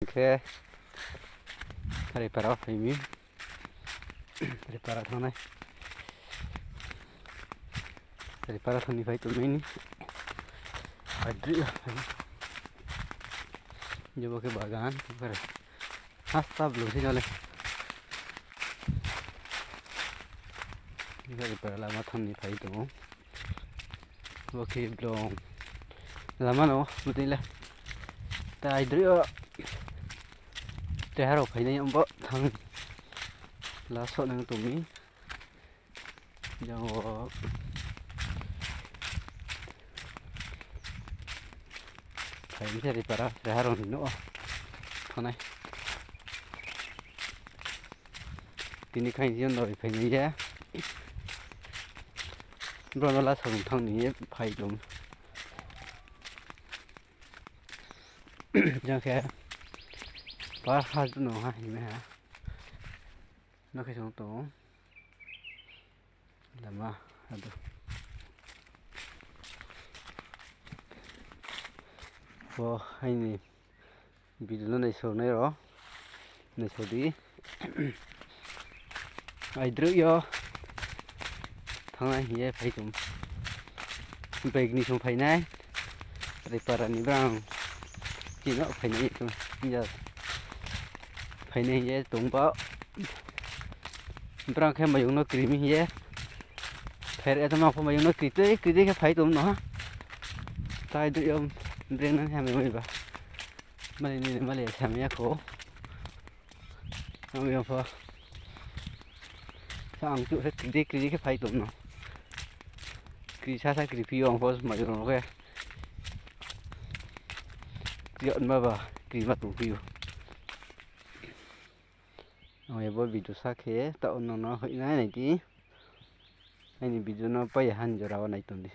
Khe repara fimi repara thang này repara thang ni phải tụi mình phải drip जो के बागान पर हस्ता ब्लू से चले ये repara lama thang ni phải tụi वो के blue lama nó một là tai drip trẻ rồi phải nên vợ thằng lá sợ năng tụi mình giờ phải sẽ đi para trẻ rồi nữa thằng này tin đi khai riêng rồi phải như thế rồi nó lá sợ thằng này phải đúng giờ khe quá hai tụi nó hai mẹ hả nó cái sống tổ làm mà được wow hay nè video này sầu này rồi này sầu đi ai drip vô thằng này vậy phải cũng về đi xuống phải này để para ní vào chỉ nó phải như vậy bây giờ phải nên vậy tụng báo Berang khe mayung no creamy ye. Fer eta ma pho mayung no krite krite khe phai tum no. Tai du yom dreng nang ham mai ba. Mali ni mali sam ya ko. Am yom pho. Sang chu khe krite krite khe phai tum no. Kri sa sa kri pi yong pho mayung no khe. Yọn ma ba kri ma tu pi. Rồi bởi video xác khé tạo nó hơi này này tí anh video nó bây giờ hành giờ nào này tuần đi